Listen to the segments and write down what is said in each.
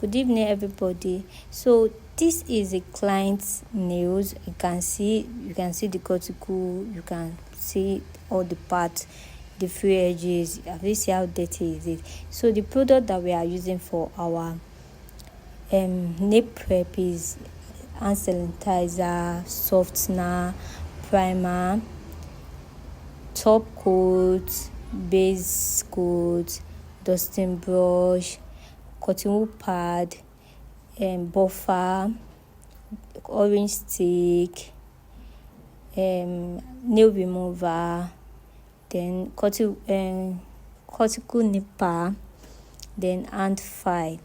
Good evening, everybody. So this is a client's nails. You can see the cuticle. You can see all the parts, the free edges. Have you see how dirty is it? So the product that we are using for our nail prep is hand sanitizer, softener, primer, top coat, base coat, dusting brush, cotton wool pad, buffer, orange stick, nail remover, then cuticle nipper, then hand file.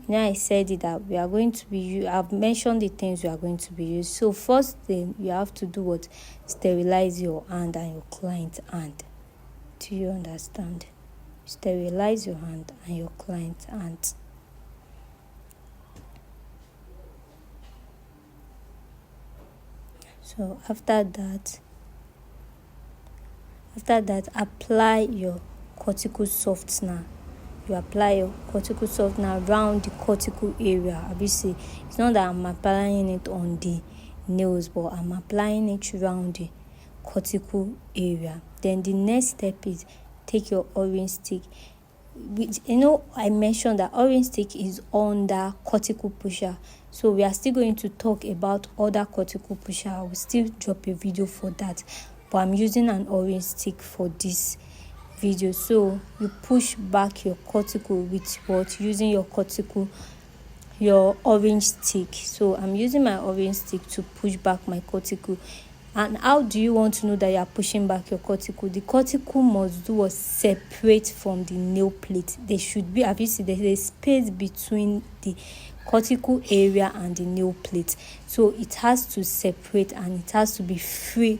Now I said it that we are going to be I've mentioned the things we are going to be used. So first thing you have to do what? Sterilize your hand and your client's hand. Do you understand? Sterilize your hand and your client's hand. So after that, apply your cuticle softener. You apply your cuticle softener around the cuticle area. Obviously, it's not that I'm applying it on the nails, but I'm applying it around the cuticle area. Then the next step is take your orange stick. I mentioned that orange stick is under cuticle pusher. So we are still going to talk about other cuticle pusher. I will still drop a video for that. But I'm using an orange stick for this video. So you push back your cuticle with what? Using your orange stick. So I'm using my orange stick to push back my cuticle. And how do you want to know that you are pushing back your cuticle? The cuticle must do a separate from the nail plate. There should be, obviously, there's a space between the cuticle area and the nail plate. So it has to separate and it has to be free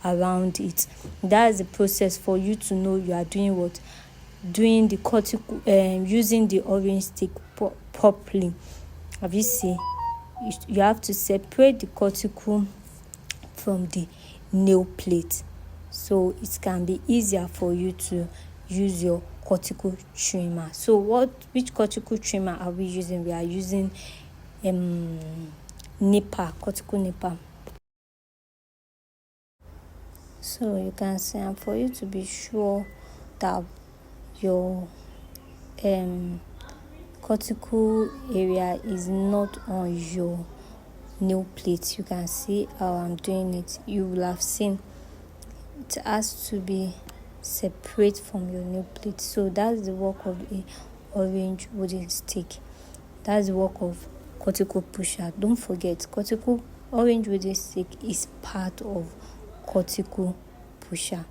around it. That is the process for you to know you are doing what? Doing the cuticle, using the orange stick properly. Obviously, you have to separate the cuticle from the nail plate, so it can be easier for you to use your cuticle trimmer. So which cuticle trimmer are we using? We are using cuticle nipper. So you can see, and for you to be sure that your cuticle area is not on your nail plate, you can see how I'm doing it. You will have seen it has to be separate from your nail plate. So that's the work of a orange wooden stick. That's the work of cuticle pusher. Don't forget, orange wooden stick is part of cuticle pusher.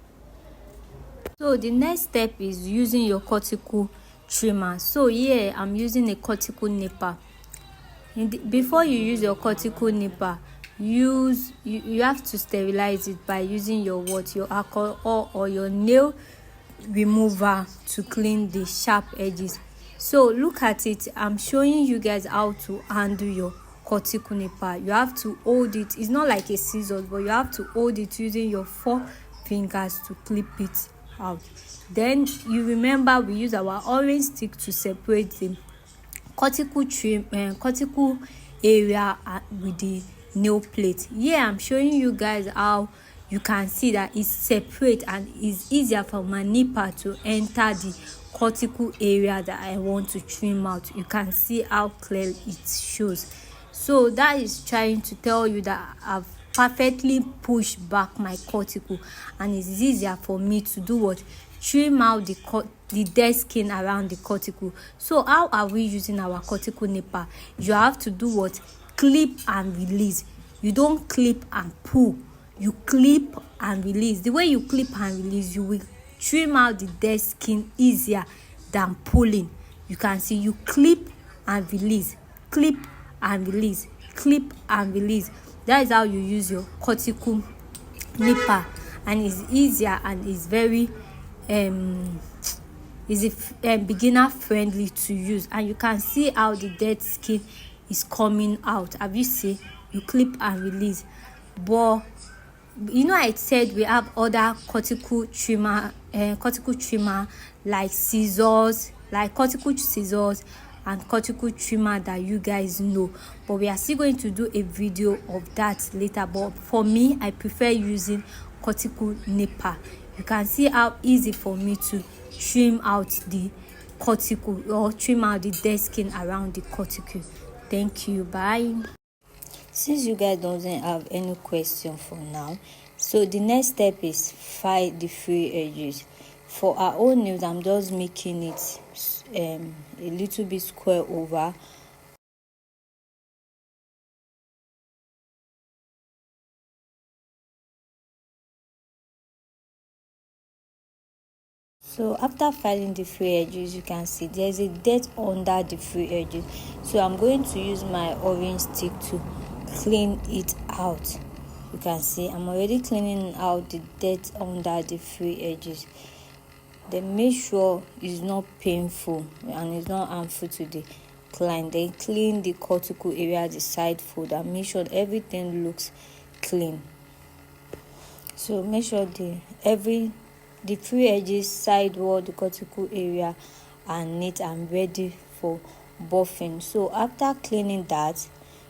So the next step is using your cuticle trimmer. So here I'm using a cuticle nipper. Before you use your cuticle nipper, you have to sterilize it by using your alcohol or your nail remover to clean the sharp edges. So look at it. I'm showing you guys how to handle your cuticle nipper. You have to hold it. It's not like a scissors, but you have to hold it using your 4 fingers to clip it out. Then you remember we use our orange stick to separate the cuticle area with the nail plate. Yeah, I'm showing you guys how you can see that it's separate and it's easier for my nipper to enter the cuticle area that I want to trim out. You can see how clear it shows. So that is trying to tell you that I've perfectly pushed back my cuticle and it's easier for me to do what? Trim out the dead skin around the cuticle. So how are we using our cuticle nipper? You have to do what? Clip and release. You don't clip and pull. You clip and release. The way you clip and release, you will trim out the dead skin easier than pulling. You can see you clip and release, clip and release, clip and release. That is how you use your cuticle nipper, and it's easier and it's very beginner friendly to use. And you can see how the dead skin is coming out. Have you seen? You clip and release. But I said we have other cuticle trimmer like scissors, like cuticle scissors, and cuticle trimmer that you guys know, but we are still going to do a video of that later. But for me, I prefer using cuticle nipper. You can see how easy for me to trim out the cuticle or trim out the dead skin around the cuticle. Thank you. Bye. Since you guys don't have any question for now, so the next step is file the free edges. For our own nails, I'm just making it a little bit square over. So after filing the free edges, you can see there's a dirt under the free edges. So I'm going to use my orange stick to clean it out. You can see I'm already cleaning out the dirt under the free edges. Then make sure it's not painful and it's not harmful to the client. Then clean the cuticle area, the side fold, and make sure everything looks clean. So make sure the free edges, side wall, the cuticle area are neat and ready for buffing. So after cleaning that,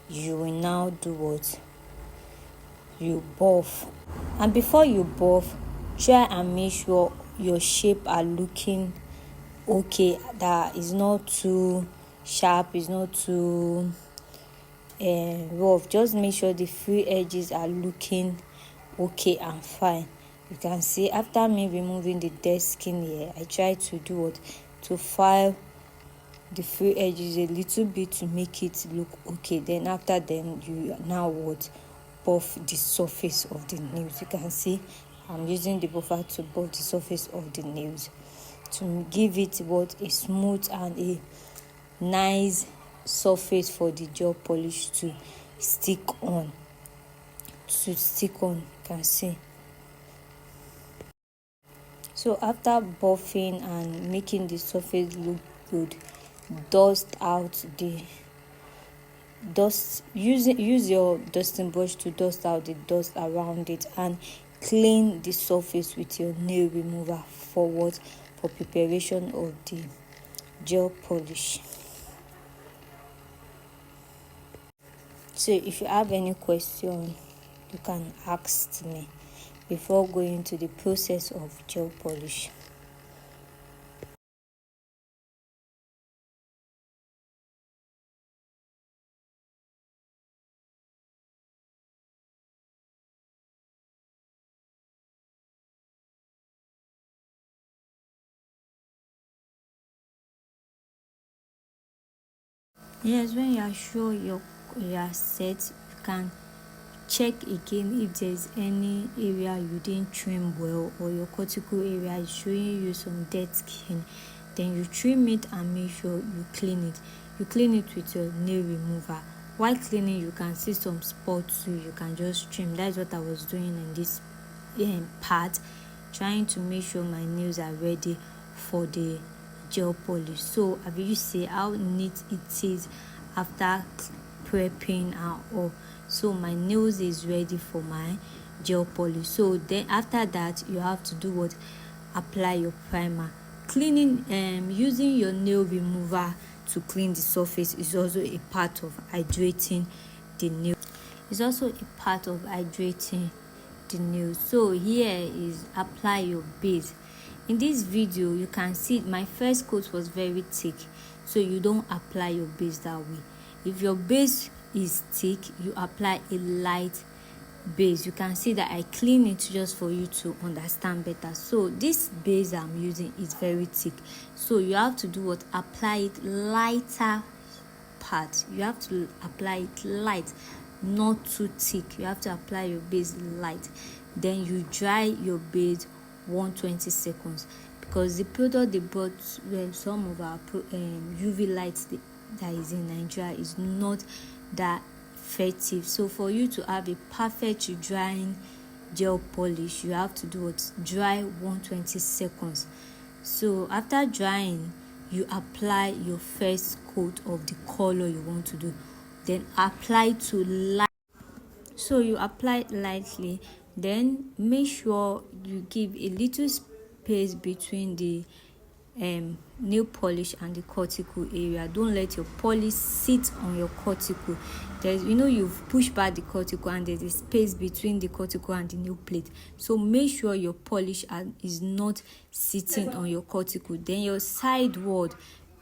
you will now do what? You buff. And before you buff, try and make sure your shape are looking okay, that is not too sharp, is not too rough. Just make sure the free edges are looking okay and fine. You can see after me removing the dead skin here, I try to do what? To file the free edges a little bit to make it look okay. Then after then, you now what? Buff the surface of the nails. You can see I'm using the buffer to buff the surface of the nails to give it what? A smooth and a nice surface for the gel polish to stick on. You can see. So after buffing and making the surface look good, use your dusting brush to dust out the dust around it and clean the surface with your nail remover for preparation of the gel polish. So if you have any question, you can ask me before going to the process of gel polish. Yes, when you are sure you are set, you can check again if there's any area you didn't trim well or your cuticle area is showing you some dead skin. Then you trim it and make sure you clean it. You clean it with your nail remover. While cleaning, you can see some spots too. You can just trim. That's what I was doing in this part, trying to make sure my nails are ready for the gel polish. So I will see how neat it is after prepping and all. So my nails is ready for my gel polish. So then after that, you have to do what? Apply your primer. Cleaning using your nail remover to clean the surface is also a part of hydrating the nail. It's also a part of hydrating the nail. So here is apply your base. In this video, you can see my first coat was very thick, so you don't apply your base that way. If your base is thick, you apply a light base. You can see that I clean it just for you to understand better. So this base I'm using is very thick, so you have to do what? Apply it lighter part. You have to apply it light, not too thick. You have to apply your base light. Then you dry your base 120 seconds, because the product they brought, some of our UV lights that is in Nigeria is not that effective. So for you to have a perfect drying gel polish, you have to do what? Dry 120 seconds. So after drying, you apply your first coat of the color you want to do, then apply to light. So you apply lightly, then make sure you give a little space between the nail polish and the cuticle area. Don't let your polish sit on your cuticle. You've pushed back the cuticle and there's a space between the cuticle and the nail plate. So make sure your polish is not sitting on your cuticle. Then your side wall,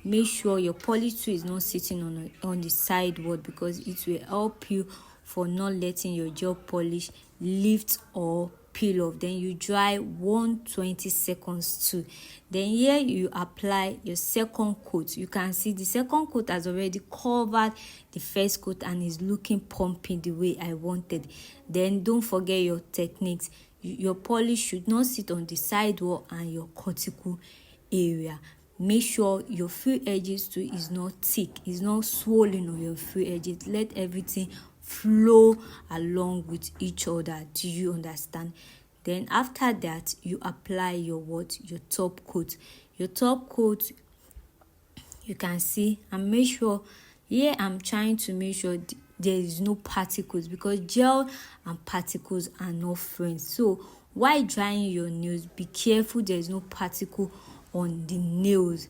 make sure your polish too is not sitting on the side wall, because it will help you for not letting your gel polish lift or peel off. Then you dry 120 seconds too. Then here you apply your second coat. You can see the second coat has already covered the first coat and is looking pumping the way I wanted. Then don't forget your techniques. Your polish should not sit on the side wall and your cuticle area. Make sure your free edges too is not thick, is not swollen on your free edges. Let everything flow along with each other. Do you understand? Then after that, you apply your top coat. Your top coat, you can see, and make sure here I'm trying to make sure there is no particles, because gel and particles are not friends. So while drying your nails, be careful there is no particle on the nails.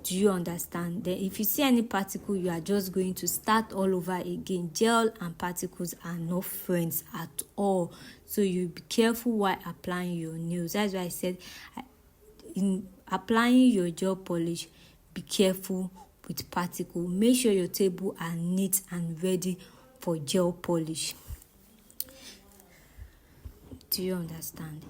Do you understand? Then if you see any particle, you are just going to start all over again. Gel and particles are not friends at all. So you be careful while applying your nails. That's why I said in applying your gel polish, be careful with particle. Make sure your table are neat and ready for gel polish. Do you understand?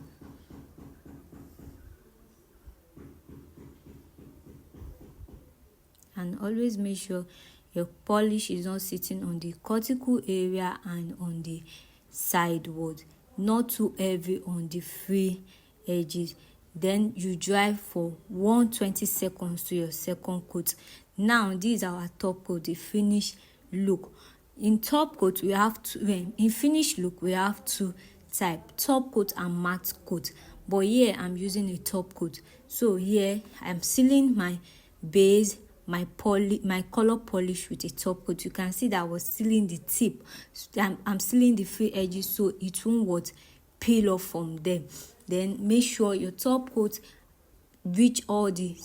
And always make sure your polish is not sitting on the cuticle area and on the side wall, not too heavy on the free edges. Then you dry for 120 seconds to your second coat. Now this is our top coat, the finished look. In top coat we have in finished look we have two type, top coat and matte coat. But here I'm using a top coat. So here I'm sealing my base, my color polish with a top coat. You can see that I was sealing the tip. I'm sealing the free edges so it won't peel off from them. Then make sure your top coat reach all the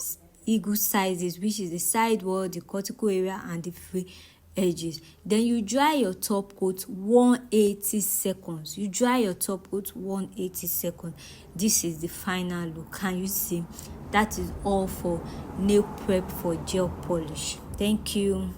equal sizes, which is the side wall, the cuticle area and the free edges. Then you dry your top coat 180 seconds. You dry your top coat 180 seconds. This is the final look. Can you see? That is all for nail prep for gel polish. Thank you.